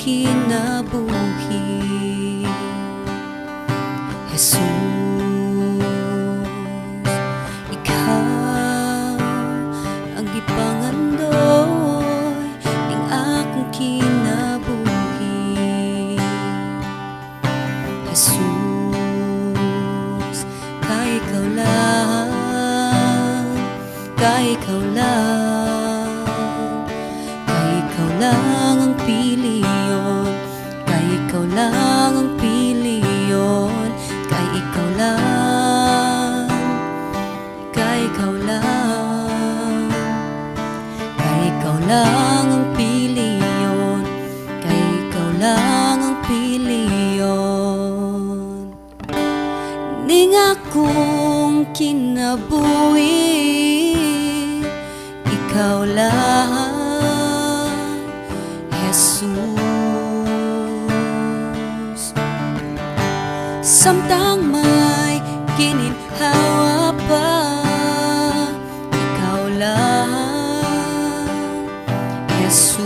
kinabuhi. Jesus, ikaw ang gipangandoy ning akong kinabuhi. Jesus, kay ikaw lang, kay ikaw lang, kay ikaw lang ang piliyon, kay ikaw lang ang piliyon, kay ikaw lang, kay ikaw lang, kay ikaw lang ang piliyon, kay ikaw lang ang piliyon. Ning akong kinabuhi, ikaw lang, Jesus. Samtang may gininhawa pa, ikaw lang, Jesus.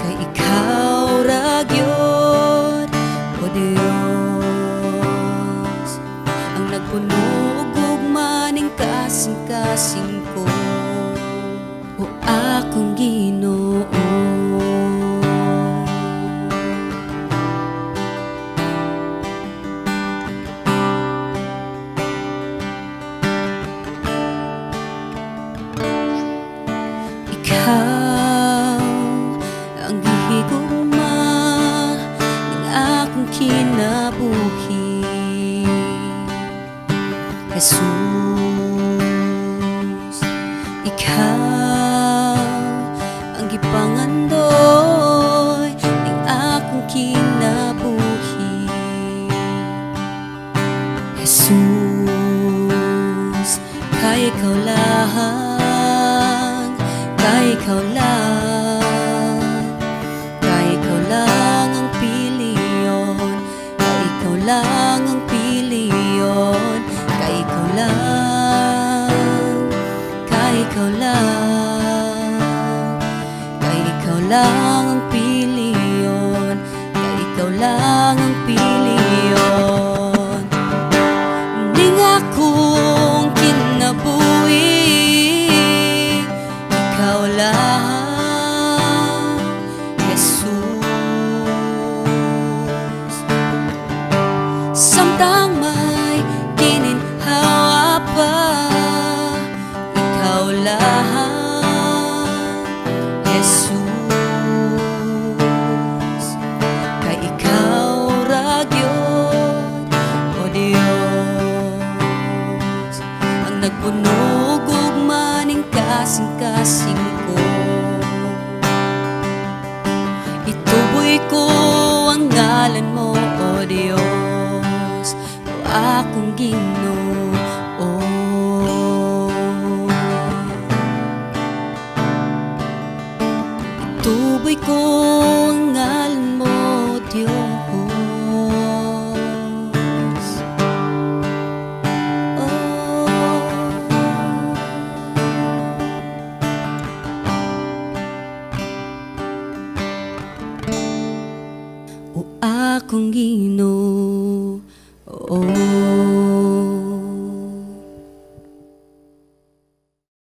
Kay ikaw ra gyud, o Dios, ang nagpuno og gugma ning kasing-kasing ko, o akong Ginoo. Ikaw ang gihigugma ning akong kinabuhi. Jesus, ikaw ang gipangandoy ning akong kinabuhi. Jesus, kay ikaw lang, kay ikaw lang, kay ikaw lang ang piliyon, kay ikaw lang ang piliyon, kay ikaw lang, kay ikaw lang, kay ikaw lang ang piliyon, kay ikaw lang ang piliyon. Ning akong kinabuhi, ikaw lang, Jesus. Samtang may gininhawa pa, ikaw lang, Jesus. Kay ikaw ra gyud, o Dios, ang nagpuno gugma ning kasing-kasing ko. Ituboy ko ang ngalan mo, o Dios, o akong Ginoo. Ituboy ko ang ngalan mo, Diyos. O akong Ginoo.